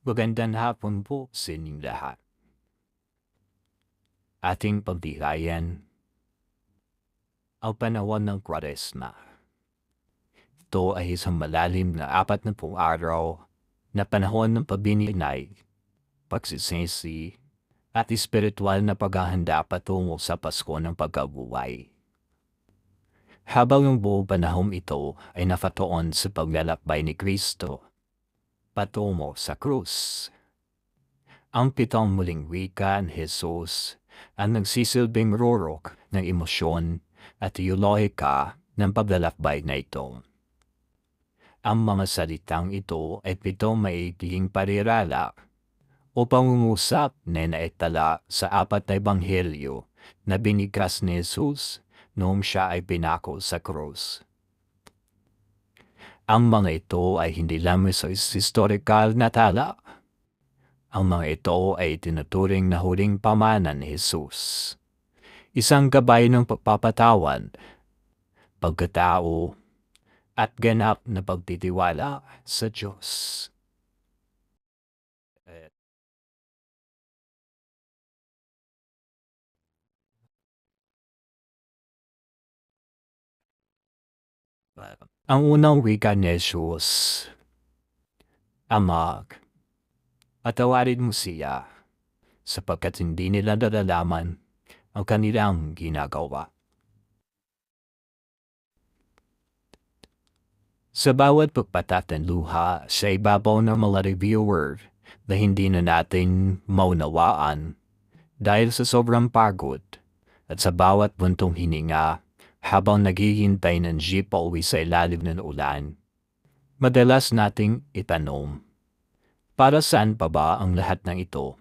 Magandang hapon po sa inyong lahat. Ating pagtikayan ang panahon ng Kwaresma. Ito ay isang malalim na 40 araw na panahon ng pagbininay, pagsisisi, at espiritual na paghahanda patungo sa Pasko ng pagkabuhay. Habang ang buong panahon ito ay nakatuon sa paglalakbay ni Kristo patungo sa krus. Ang pitong muling wika ni Jesus ang nagsisilbing rurok ng emosyon at teolohika ng paglalakbay na ito. Ang mga salitang ito ay pitong maiging parirala o pangungusap na naitala sa 4 na ebanghelyo na binigkas ni Jesus noong siya ay pinako sa krus. Ang mga ito ay hindi lamang sa historical na tala. Ang mga ito ay tinuturing na huling pamana ni Jesus. Isang gabay ng pagpapatawan, pagkatao, at ganap na pagtitiwala sa Diyos. Ang unang wika ni Jesus, Ama, patawarin mo siya sapagkat hindi nila nalalaman ang kanilang ginagawa. Sa bawat pagpatat ng luha sa ibabaw ng mga reviewer na hindi na natin maunawaan dahil sa sobrang pagod at sa bawat buntong hininga habang naghihintay ng jeep pauwi sa ilalim ng ulan, madalas nating itanong, para saan pa ba ang lahat ng ito?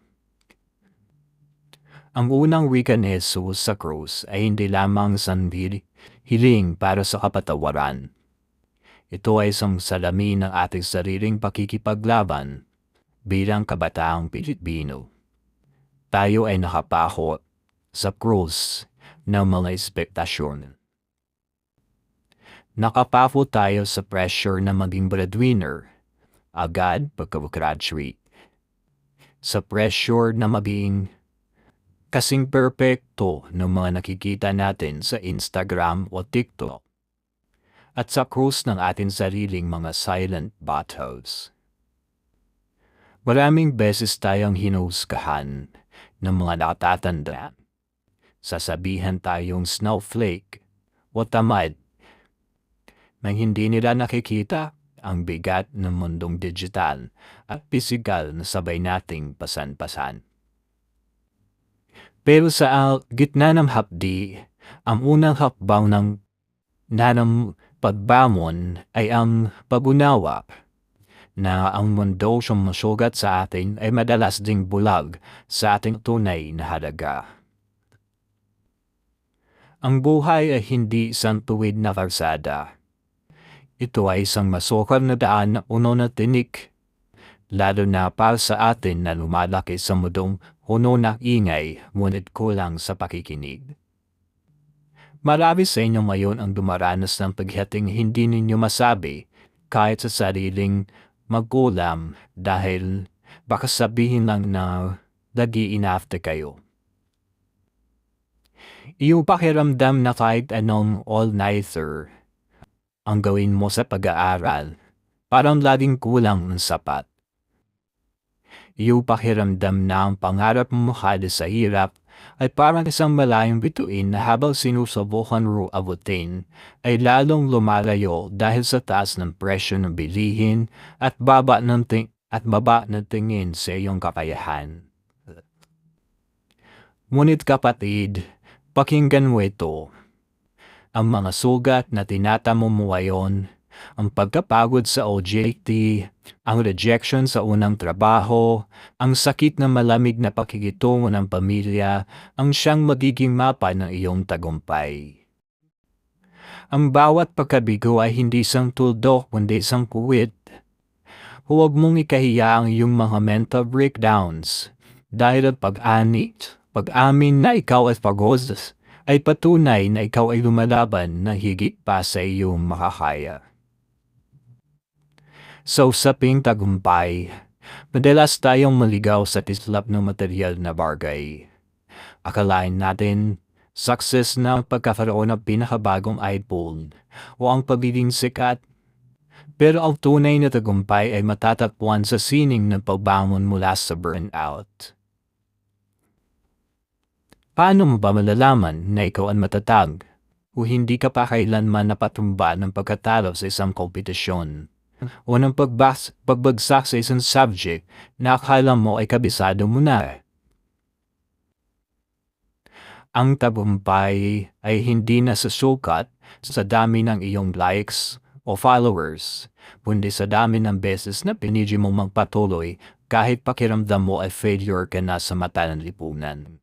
Ang unang wika ni Jesus sa krus ay hindi lamang sandiri hiling para sa kapatawaran. Ito ay isang salamin ng ating sariling pakikipaglaban bilang kabataang Pilipino. Tayo ay nakapako sa krus ng mga ekspektasyon. Nakapako tayo sa pressure na maging breadwinner agad pagka-graduate. Sa pressure na maging kasing perpekto ng mga nakikita natin sa Instagram o TikTok. At sa krus ng ating sariling mga silent battles. Maraming beses tayong hinusgahan ng mga natatanda. Sasabihan tayong snowflake o tamad nang hindi nila nakikita ang bigat ng mundong digital at pisikal na sabay nating pasan-pasan. Pero sa gitna ng hapdi, ang unang hakbang ng pagbangon ay ang pag-unawa na ang mundo sumusugat sa atin ay madalas ding bulag sa ating tunay na halaga. Ang buhay ay hindi isang tuwid na karsada. Ito ay isang masukal na daan na puno na tinik, lalo na para sa atin na lumalaki sa mundong puno ng ingay ngunit kulang sa pakikinig. Marami sa inyo ngayon ang dumaranas ng paghating hindi ninyo masabi kahit sa sariling magulang dahil baka sabihin lang na nag-i-inafte kayo. Iyong pakiramdam na kahit anong all-nighter ang gawin mo sa pag-aaral, parang laging kulang ng sapat. Iyong pakiramdam na ang pangarap mo halos sa hirap ay parang isang malayong bituin na habang sinusubukan abutin ay lalong lumalayo dahil sa taas ng presyo ng bilihin at baba ng tingin sa iyong kakayahan. Ngunit kapatid, pakinggan mo ito. Ang mga sugat na tinatamo mo ngayon, ang pagkapagod sa OJT, ang rejection sa unang trabaho, ang sakit na malamig na pakikitungo ng pamilya, ang siyang magiging mapa ng iyong tagumpay. Ang bawat pagkabigo ay hindi isang tuldok kundi isang kuwit. Huwag mong ikahiya ang iyong mga mental breakdowns dahil ang pag-amin na ikaw ay pagod ay patunay na ikaw ay lumalaban na higit pa sa iyong makakaya. Sa usaping tagumpay, Madalas tayong maligaw sa tislap ng material na bagay. Akalain natin, success na pagkakaroon ng pinakabagong iPhone o ang pagiging sikat. Pero ang tunay na tagumpay ay matatagpuan sa sining ng pagbangon mula sa burnout. Paano mo ba malalaman na ikaw ang matatag o hindi ka pa kailanman napatumba ng pagkatalo sa isang kompetisyon o ng pagbagsak sa isang subject na akala mo ay kabisado mo na? Ang tagumpay ay hindi nasusukat sa dami ng iyong likes o followers, kundi sa dami ng beses na pinili mong magpatuloy kahit pakiramdam mo ay failure ka na sa mata ng lipunan.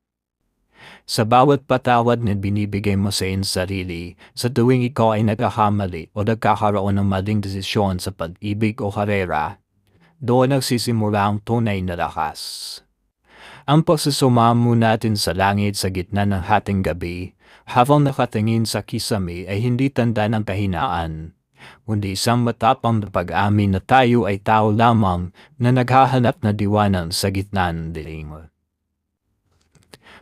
Sa bawat patawad na binibigay mo sa iyong sarili sa tuwing ikaw ay nagkakamali o nagkakaroon ng maling desisyon sa pag-ibig o karera, doon nagsisimula ang tunay na lakas. Ang pagsusumamo natin sa langit sa gitna ng hating gabi habang nakatingin sa kisame ay hindi tanda ng kahinaan, kundi isang matapang na pag-amin na tayo ay tao lamang na naghahanap na diwanang sa gitna ng dilim.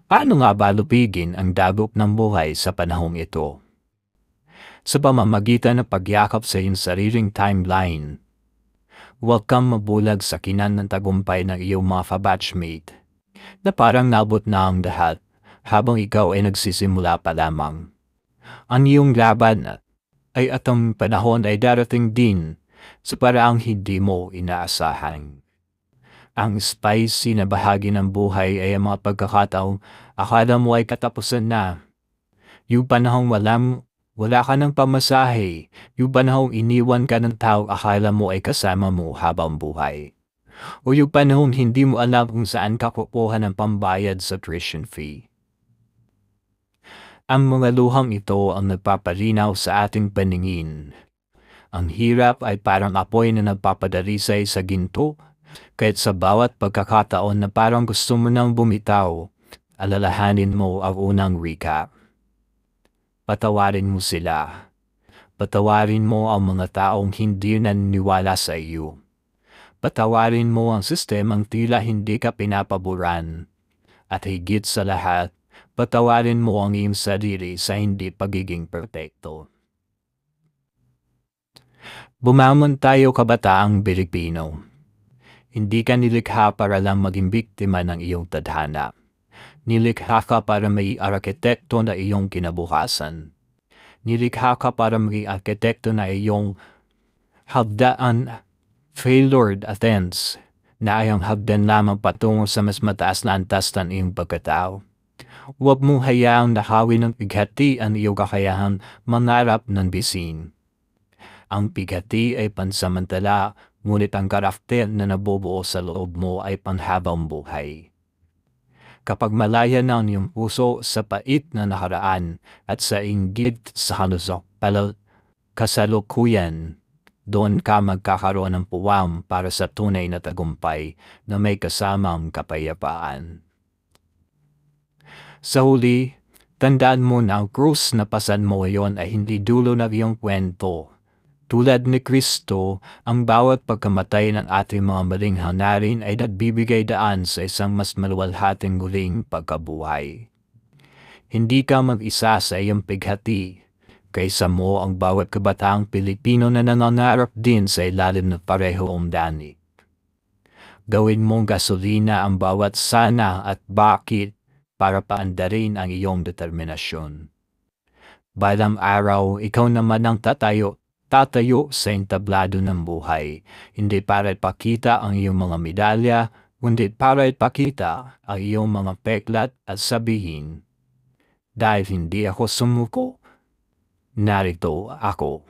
Paano nga ba lupigin ang dagok ng buhay sa panahong ito? Sa pamamagitan ng pagyakap sa iyong sariling timeline, huwag kang mabulag sa kinan ng tagumpay ng iyong mga kabatchmate na parang nabot na ang lahat habang ikaw ay nagsisimula pa lamang. Ang iyong laban ay at ang panahon ay darating din sa paraang hindi mo inaasahan. Ang spicy na bahagi ng buhay ay ang mga pagkakataong akala mo ay katapusan na. Yung panahong wala ka ng pamasahe, yung panahong iniwan ka ng tao akala mo ay kasama mo habang buhay. O yung panahong hindi mo alam kung saan ka kukuha ng pambayad sa tuition fee. Ang mga luhang ito ang nagpapalinaw sa ating paningin. Ang hirap ay parang apoy na nagpapadalisay sa ginto, kahit sa bawat pagkakataon na parang gusto mo nang bumitaw, alalahanin mo ang unang recap. Patawarin mo sila. Patawarin mo ang mga taong hindi naniniwala sa iyo. Patawarin mo ang sistemang tila hindi ka pinapaboran. At higit sa lahat, patawarin mo ang iyong sarili sa hindi pagiging perfecto. Bumangon tayo, kabataang Pilipino. Hindi ka nilikha para lang maging biktima ng iyong tadhana. Nilikha ka para may arkitekto na iyong kinabukasan. Nilikha ka para maging arkitekto na iyong habdaan. Failure attends na ayang habdan lamang patungo sa mas mataas na antas ng iyong pagkatao. Huwag mong hayaang nakawin ng pighati ang iyong kakayahan mangarap ng bisin. Ang pighati ay pansamantala, ngunit ang karakter na nabubuo sa loob mo ay panghabang buhay. Kapag malaya na ang iyong puso sa pait na nakaraan at sa inggit sa kasalukuyan, doon ka magkakaroon ng puwang para sa tunay na tagumpay na may kasamang kapayapaan. Sa huli, tandaan mo na ang krus na pasan mo ngayon ay hindi dulo ng iyong kwento. Tulad ni Kristo, ang bawat pagkamatay ng ating mga maling hangarin ay nagbibigay daan sa isang mas maluwalhating muling pagkabuhay. Hindi ka mag-isa sa iyong pighati, kaysa mo ang bawat kabataang Pilipino na nangangarap din sa ilalim ng parehong danig. Gawin mong gasolina ang bawat sana at bakit para paandarin ang iyong determinasyon. Balang araw, ikaw naman ang tatayo sa entablado ng buhay, hindi para ipakita ang iyong mga medalya, kundi para ipakita ang iyong mga peklat at sabihin, dahil hindi ako sumuko, narito ako.